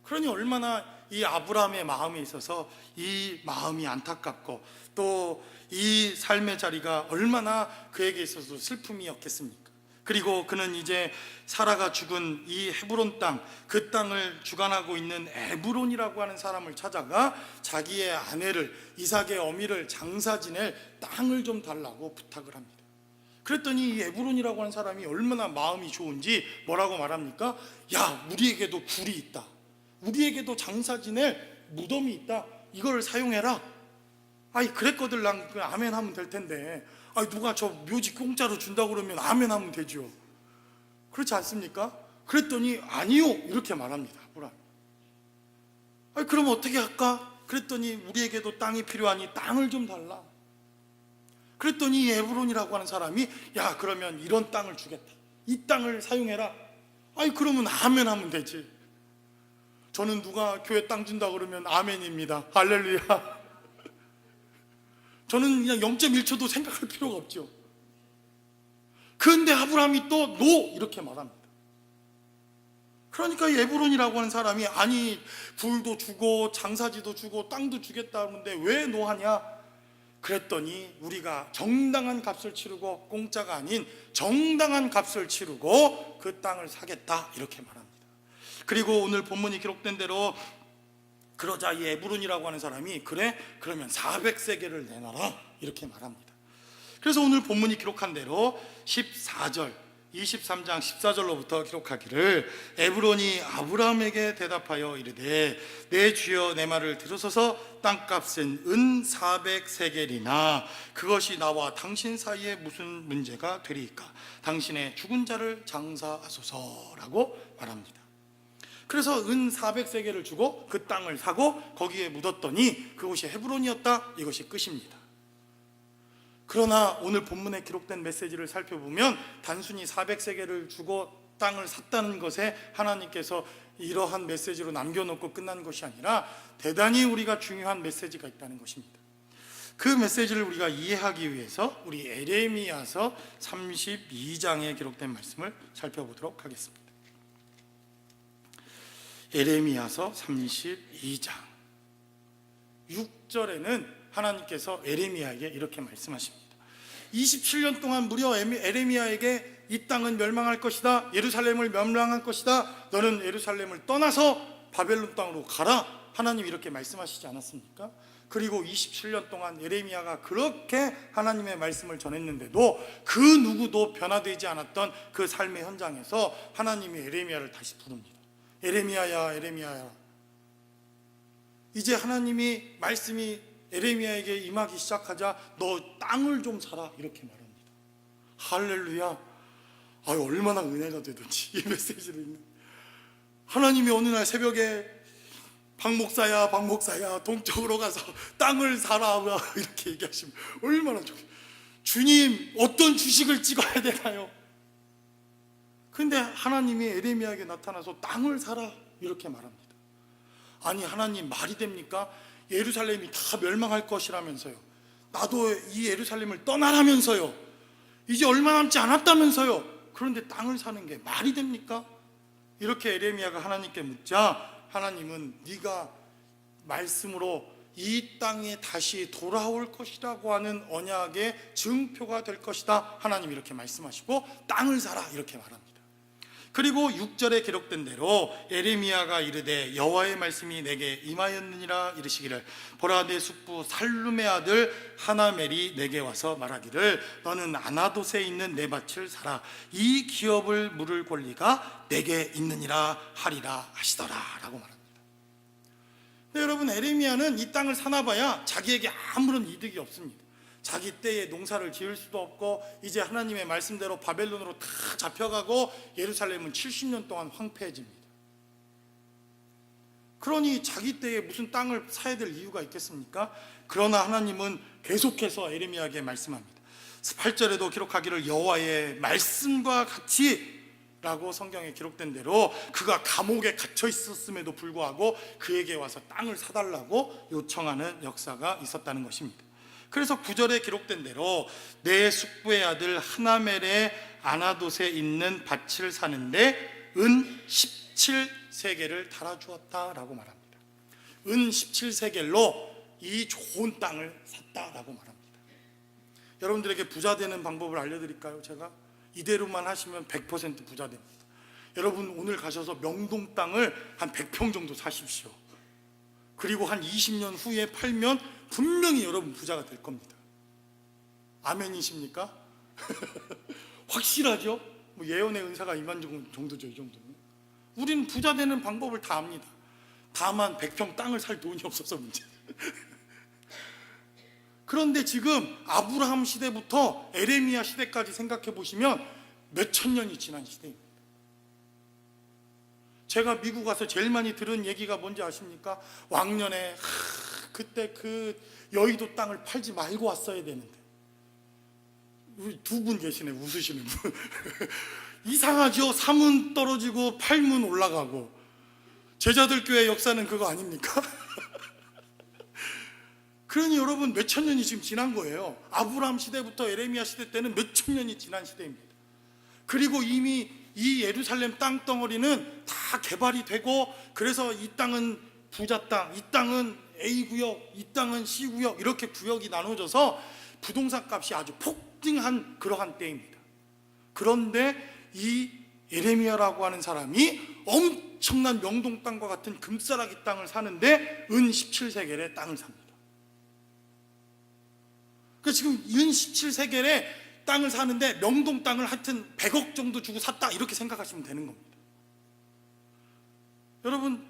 그러니 얼마나 이 아브라함의 마음에 있어서 이 마음이 안타깝고 또 이 삶의 자리가 얼마나 그에게 있어서 슬픔이었겠습니까? 그리고 그는 이제 사라가 죽은 이 헤브론 땅, 그 땅을 주관하고 있는 에브론이라고 하는 사람을 찾아가 자기의 아내를, 이삭의 어미를 장사 지낼 땅을 좀 달라고 부탁을 합니다. 그랬더니 이 에브론이라고 하는 사람이 얼마나 마음이 좋은지 뭐라고 말합니까? 야, 우리에게도 굴이 있다, 우리에게도 장사 지낼 무덤이 있다, 이걸 사용해라. 아이, 그랬거든. 난 아멘 하면 될 텐데, 아이, 누가 저 묘지 공짜로 준다고 그러면 아멘 하면 되죠. 그렇지 않습니까? 그랬더니 아니요, 이렇게 말합니다. 아브라함. 아이, 그럼 어떻게 할까? 그랬더니 우리에게도 땅이 필요하니 땅을 좀 달라. 그랬더니 이 에브론이라고 하는 사람이 야, 그러면 이런 땅을 주겠다, 이 땅을 사용해라. 아이, 그러면 아멘 하면 되지. 저는 누가 교회 땅 준다 그러면 아멘입니다. 할렐루야. 저는 그냥 0.1초도 생각할 필요가 없죠. 그런데 아브라함이 또 노, 이렇게 말합니다. 그러니까 이 에브론이라고 하는 사람이 아니, 굴도 주고 장사지도 주고 땅도 주겠다 하는데 왜 노하냐? 그랬더니 우리가 정당한 값을 치르고, 공짜가 아닌 정당한 값을 치르고 그 땅을 사겠다, 이렇게 말합니다. 그리고 오늘 본문이 기록된 대로 그러자 이 에브론이라고 하는 사람이 그래? 그러면 400세겔을 내놔라, 이렇게 말합니다. 그래서 오늘 본문이 기록한 대로 14절, 23장 14절로부터 기록하기를 에브론이 아브라함에게 대답하여 이르되 내 주여 내 말을 들으소서 땅값은 은 400세겔이나 그것이 나와 당신 사이에 무슨 문제가 되리이까? 당신의 죽은 자를 장사하소서라고 말합니다. 그래서 은 400세겔을 주고 그 땅을 사고 거기에 묻었더니 그곳이 헤브론이었다, 이것이 끝입니다. 그러나 오늘 본문에 기록된 메시지를 살펴보면 단순히 400세겔을 주고 땅을 샀다는 것에 하나님께서 이러한 메시지로 남겨놓고 끝난 것이 아니라 대단히 우리가 중요한 메시지가 있다는 것입니다. 그 메시지를 우리가 이해하기 위해서 우리 에레미야서 32장에 기록된 말씀을 살펴보도록 하겠습니다. 에레미야서 32장 6절에는 하나님께서 에레미야에게 이렇게 말씀하십니다. 27년 동안 무려 에레미야에게 이 땅은 멸망할 것이다, 예루살렘을 멸망할 것이다, 너는 예루살렘을 떠나서 바벨론 땅으로 가라, 하나님 이렇게 말씀하시지 않았습니까? 그리고 27년 동안 에레미야가 그렇게 하나님의 말씀을 전했는데도 그 누구도 변화되지 않았던 그 삶의 현장에서 하나님이 에레미야를 다시 부릅니다. 에레미야야, 에레미야야. 이제 하나님이 말씀이 에레미야에게 임하기 시작하자 너 땅을 좀 사라, 이렇게 말합니다. 할렐루야. 아유, 얼마나 은혜가 되든지 이 메시지를 읽는. 하나님이 어느 날 새벽에 박 목사야, 박 목사야, 동쪽으로 가서 땅을 사라, 이렇게 얘기하시면 얼마나 좋겠어요. 주님, 어떤 주식을 찍어야 되나요? 근데 하나님이 에레미야에게 나타나서 땅을 사라, 이렇게 말합니다. 아니, 하나님 말이 됩니까? 예루살렘이 다 멸망할 것이라면서요. 나도 이 예루살렘을 떠나라면서요. 이제 얼마 남지 않았다면서요. 그런데 땅을 사는 게 말이 됩니까? 이렇게 에레미야가 하나님께 묻자 하나님은 네가 말씀으로 이 땅에 다시 돌아올 것이라고 하는 언약의 증표가 될 것이다, 하나님 이렇게 말씀하시고 땅을 사라, 이렇게 말합니다. 그리고 6절에 기록된 대로 에레미야가 이르되 여호와의 말씀이 내게 임하였느니라 이르시기를 보라, 내 숙부 살룸의 아들 하나멜이 내게 와서 말하기를 너는 아나돗에 있는 내 밭을 사라, 이 기업을 물을 권리가 내게 있느니라 하리라 하시더라 라고 말합니다. 근데 여러분, 에레미야는 이 땅을 사나봐야 자기에게 아무런 이득이 없습니다. 자기 때에 농사를 지을 수도 없고 이제 하나님의 말씀대로 바벨론으로 다 잡혀가고 예루살렘은 70년 동안 황폐해집니다. 그러니 자기 때에 무슨 땅을 사야 될 이유가 있겠습니까? 그러나 하나님은 계속해서 에레미야에게 말씀합니다. 8절에도 기록하기를 여호와의 말씀과 같이 라고 성경에 기록된 대로 그가 감옥에 갇혀 있었음에도 불구하고 그에게 와서 땅을 사달라고 요청하는 역사가 있었다는 것입니다. 그래서 9절에 기록된 대로 내 숙부의 아들 하나멜의 아나돗에 있는 밭을 사는데 은 17세겔을 달아주었다라고 말합니다. 은 17세겔로 이 좋은 땅을 샀다라고 말합니다. 여러분들에게 부자 되는 방법을 알려드릴까요? 제가 이대로만 하시면 100% 부자 됩니다. 여러분 오늘 가셔서 명동 땅을 한 100평 정도 사십시오. 그리고 한 20년 후에 팔면 분명히 여러분 부자가 될 겁니다. 아멘이십니까? 확실하죠? 뭐 예언의 은사가 임한 정도죠. 이 정도는 우리는 부자 되는 방법을 다 압니다. 다만 100평 땅을 살 돈이 없어서 문제. 그런데 지금 아브라함 시대부터 에레미야 시대까지 생각해 보시면 몇천 년이 지난 시대입니다. 제가 미국 와서 제일 많이 들은 얘기가 뭔지 아십니까? 왕년에 그때 그 여의도 땅을 팔지 말고 왔어야 되는데. 두 분 계시네, 웃으시는 분. 이상하죠? 사면 떨어지고 팔면 올라가고. 제자들 교회 역사는 그거 아닙니까? 그러니 여러분 몇천 년이 지금 지난 거예요. 아브라함 시대부터 에레미야 시대 때는 몇천 년이 지난 시대입니다. 그리고 이미 이 예루살렘 땅덩어리는 다 개발이 되고, 그래서 이 땅은 부자 땅, 이 땅은 A구역, 이 땅은 C구역, 이렇게 구역이 나눠져서 부동산 값이 아주 폭등한 그러한 때입니다. 그런데 이 예레미야라고 하는 사람이 엄청난 명동 땅과 같은 금싸라기 땅을 사는데 은 17세겔의 땅을 삽니다. 그러니까 지금 은 17세겔의 땅을 사는데 명동 땅을 하여튼 100억 정도 주고 샀다, 이렇게 생각하시면 되는 겁니다. 여러분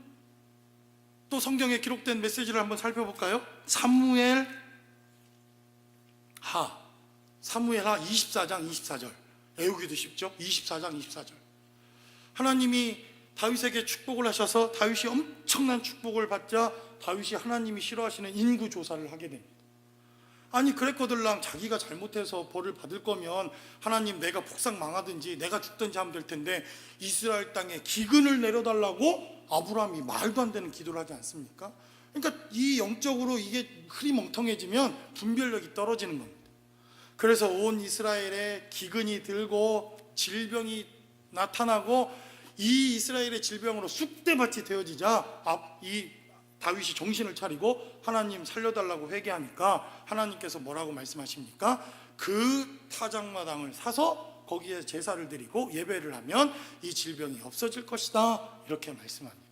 또 성경에 기록된 메시지를 한번 살펴볼까요? 사무엘하 24장 24절 외우기도 쉽죠? 24장 24절 하나님이 다윗에게 축복을 하셔서 다윗이 엄청난 축복을 받자 다윗이 하나님이 싫어하시는 인구조사를 하게 됩니다. 아니 그랬거들랑 자기가 잘못해서 벌을 받을 거면 하나님 내가 폭삭 망하든지 내가 죽든지 하면 될 텐데 이스라엘 땅에 기근을 내려달라고 아브라함이 말도 안 되는 기도를 하지 않습니까? 그러니까 이 영적으로 이게 흐리멍텅해지면 분별력이 떨어지는 겁니다. 그래서 온 이스라엘에 기근이 들고 질병이 나타나고 이 이스라엘의 질병으로 쑥대밭이 되어지자 이 다윗이 정신을 차리고 하나님 살려달라고 회개하니까 하나님께서 뭐라고 말씀하십니까? 그 타작마당을 사서 거기에 제사를 드리고 예배를 하면 이 질병이 없어질 것이다, 이렇게 말씀합니다.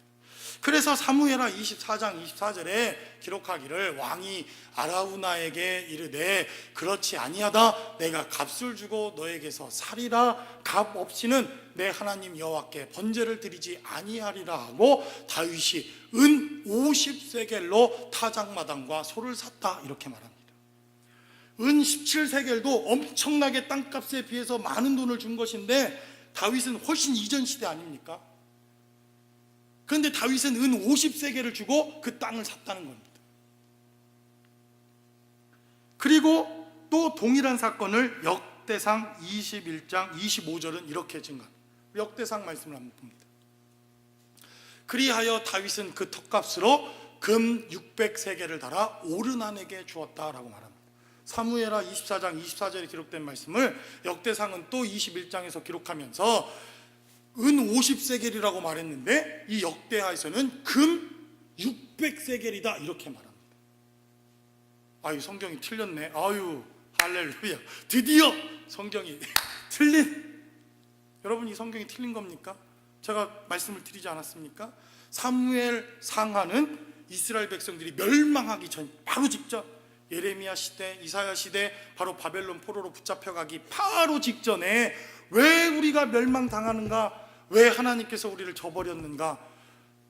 그래서 사무엘하 24장 24절에 기록하기를 왕이 아라우나에게 이르되 그렇지 아니하다, 내가 값을 주고 너에게서 살이라, 값 없이는 내 하나님 여호와께 번제를 드리지 아니하리라 하고 다윗이 은 50세겔로 타작마당과 소를 샀다, 이렇게 말합니다. 은 17세겔도 엄청나게 땅값에 비해서 많은 돈을 준 것인데 다윗은 훨씬 이전 시대 아닙니까? 그런데 다윗은 은 50세겔을 주고 그 땅을 샀다는 겁니다. 그리고 또 동일한 사건을 역대상 21장 25절은 이렇게 증가합니다. 역대상 말씀을 한번 봅니다. 그리하여 다윗은 그 턱값으로 금 600세겔을 달아 오르난에게 주었다라고 말합니다. 사무엘하 24장 24절에 기록된 말씀을 역대상은 또 21장에서 기록하면서 은 50세겔이라고 말했는데 이 역대하에서는 금 600세겔이다, 이렇게 말합니다. 아유 성경이 틀렸네. 아유 할렐루야, 드디어 성경이 틀린. 여러분 이 성경이 틀린 겁니까? 제가 말씀을 드리지 않았습니까? 사무엘 상하는 이스라엘 백성들이 멸망하기 전 바로 직전, 예레미야 시대, 이사야 시대, 바로 바벨론 포로로 붙잡혀가기 바로 직전에 왜 우리가 멸망당하는가, 왜 하나님께서 우리를 저버렸는가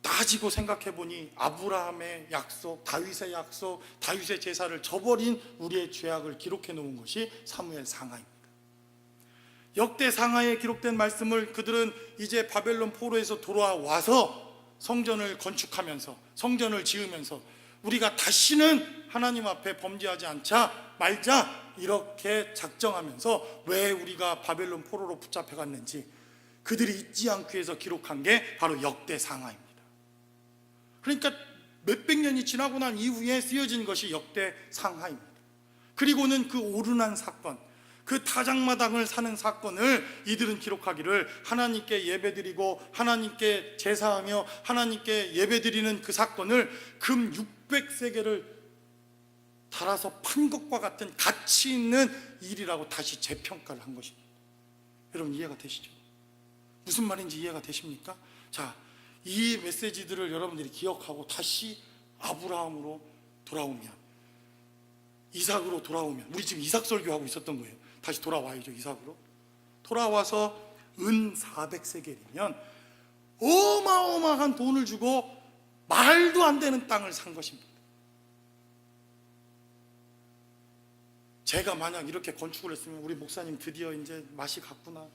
따지고 생각해보니 아브라함의 약속, 다윗의 약속, 다윗의 제사를 저버린 우리의 죄악을 기록해 놓은 것이 사무엘 상하입니다. 역대 상하에 기록된 말씀을 그들은 이제 바벨론 포로에서 돌아와서 성전을 건축하면서 성전을 지으면서 우리가 다시는 하나님 앞에 범죄하지 않자 말자, 이렇게 작정하면서 왜 우리가 바벨론 포로로 붙잡혀 갔는지 그들이 잊지 않기 위해서 기록한 게 바로 역대상하입니다. 그러니까 몇백 년이 지나고 난 이후에 쓰여진 것이 역대상하입니다. 그리고는 그 오르난 사건, 그 타작마당을 사는 사건을 이들은 기록하기를 하나님께 예배드리고 하나님께 제사하며 하나님께 예배드리는 그 사건을 금 600세겔을 달아서 판 것과 같은 가치 있는 일이라고 다시 재평가를 한 것입니다. 여러분 이해가 되시죠? 무슨 말인지 이해가 되십니까? 자, 이 메시지들을 여러분들이 기억하고 다시 아브라함으로 돌아오면, 이삭으로 돌아오면, 우리 지금 이삭 설교하고 있었던 거예요. 다시 돌아와야죠. 이삭으로 돌아와서 은 400세겔이면 어마어마한 돈을 주고 말도 안 되는 땅을 산 것입니다. 제가 만약 이렇게 건축을 했으면 우리 목사님 드디어 이제 맛이 갔구나,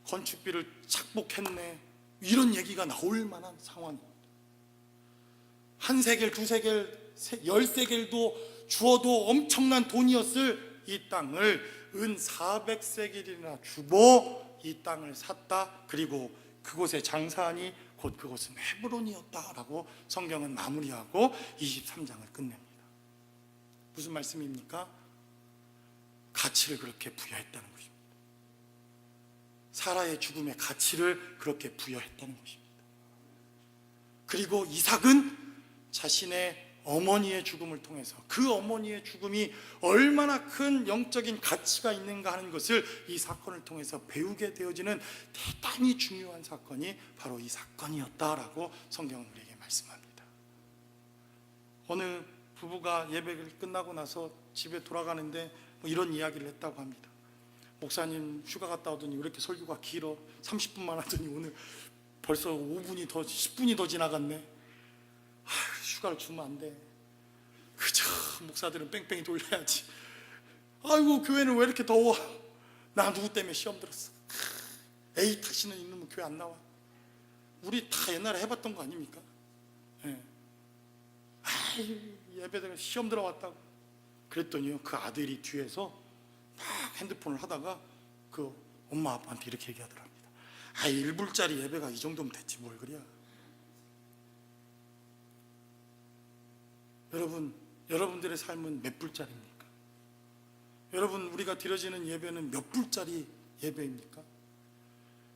건축비를 착복했네, 이런 얘기가 나올 만한 상황입니다. 한 세겔, 두 세겔, 10세겔도 주어도 엄청난 돈이었을 이 땅을 은 400세겔이나 주고 이 땅을 샀다. 그리고 그곳에 장사하니 곧 그곳은 헤브론이었다라고 성경은 마무리하고 23장을 끝냅니다. 무슨 말씀입니까? 가치를 그렇게 부여했다는 것입니다. 사라의 죽음의 가치를 그렇게 부여했다는 것입니다. 그리고 이삭은 자신의 어머니의 죽음을 통해서 그 어머니의 죽음이 얼마나 큰 영적인 가치가 있는가 하는 것을 이 사건을 통해서 배우게 되어지는 대단히 중요한 사건이 바로 이 사건이었다라고 성경은 우리에게 말씀합니다. 어느 부부가 예배를 끝나고 나서 집에 돌아가는데 뭐 이런 이야기를 했다고 합니다. 목사님 휴가 갔다 오더니 왜 이렇게 설교가 길어? 30분만 하더니 오늘 벌써 5분이 더 10분이 더 지나갔네. 휴가를 주면 안 돼. 그저 목사들은 뺑뺑이 돌려야지. 아이고 교회는 왜 이렇게 더워? 나 누구 때문에 시험 들었어. 에이 다시는 이놈은 교회 안 나와. 우리 다 옛날에 해봤던 거 아닙니까? 예. 아이 예배들 시험 들어왔다고. 그랬더니요 그 아들이 뒤에서 막 핸드폰을 하다가 그 엄마 아빠한테 이렇게 얘기하더랍니다. 아 1불짜리 예배가 이 정도면 됐지 뭘 그래야. 여러분들의 삶은 몇 불짜리입니까? 여러분 우리가 드려지는 예배는 몇 불짜리 예배입니까?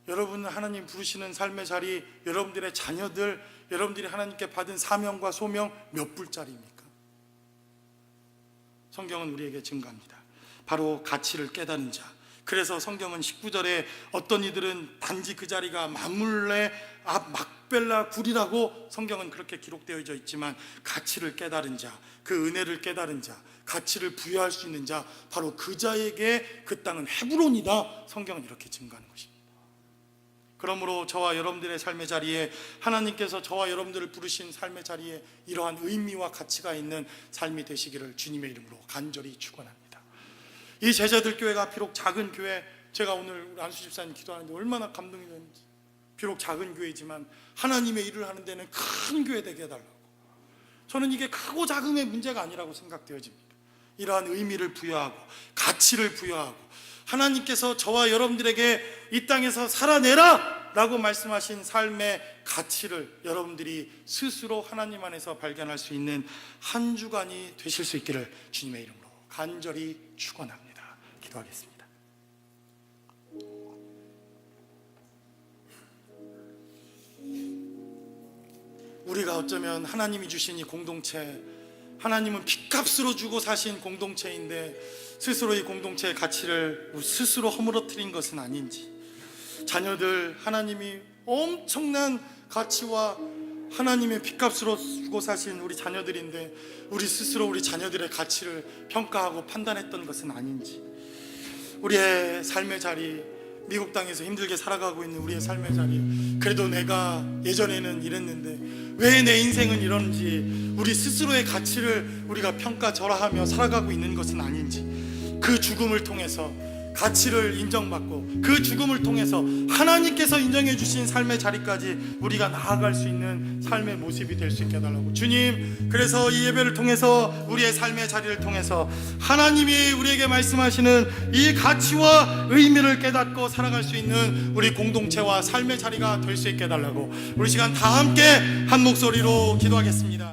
여러분 하나님 부르시는 삶의 자리, 여러분들의 자녀들, 여러분들이 하나님께 받은 사명과 소명 몇 불짜리입니까? 성경은 우리에게 증거합니다. 바로 가치를 깨달은 자. 그래서 성경은 19절에 어떤 이들은 단지 그 자리가 마물레 앞 막벨라 굴이라고 성경은 그렇게 기록되어져 있지만 가치를 깨달은 자, 그 은혜를 깨달은 자, 가치를 부여할 수 있는 자, 바로 그 자에게 그 땅은 헤브론이다. 성경은 이렇게 증거하는 것입니다. 그러므로 저와 여러분들의 삶의 자리에 하나님께서 저와 여러분들을 부르신 삶의 자리에 이러한 의미와 가치가 있는 삶이 되시기를 주님의 이름으로 간절히 축원합니다. 이 제자들 교회가 비록 작은 교회, 제가 오늘 안수 집사님 기도하는데 얼마나 감동이 되는지. 비록 작은 교회지만 하나님의 일을 하는 데는 큰 교회 되게 해달라고. 저는 이게 크고 작음의 문제가 아니라고 생각되어집니다. 이러한 의미를 부여하고 가치를 부여하고 하나님께서 저와 여러분들에게 이 땅에서 살아내라 라고 말씀하신 삶의 가치를 여러분들이 스스로 하나님 안에서 발견할 수 있는 한 주간이 되실 수 있기를 주님의 이름으로 간절히 축원합니다. 기도하겠습니다. 우리가 어쩌면 하나님이 주신 이 공동체, 하나님은 핏값으로 주고 사신 공동체인데 스스로 이 공동체의 가치를 스스로 허물어뜨린 것은 아닌지, 자녀들 하나님이 엄청난 가치와 하나님의 핏값으로 주고 사신 우리 자녀들인데 우리 스스로 우리 자녀들의 가치를 평가하고 판단했던 것은 아닌지, 우리의 삶의 자리, 미국 땅에서 힘들게 살아가고 있는 우리의 삶의 자리, 그래도 내가 예전에는 이랬는데 왜 내 인생은 이런지 우리 스스로의 가치를 우리가 평가절하하며 살아가고 있는 것은 아닌지, 그 죽음을 통해서 가치를 인정받고 그 죽음을 통해서 하나님께서 인정해 주신 삶의 자리까지 우리가 나아갈 수 있는 삶의 모습이 될 수 있게 해달라고. 주님, 그래서 이 예배를 통해서 우리의 삶의 자리를 통해서 하나님이 우리에게 말씀하시는 이 가치와 의미를 깨닫고 살아갈 수 있는 우리 공동체와 삶의 자리가 될 수 있게 해달라고. 우리 시간 다 함께 한 목소리로 기도하겠습니다.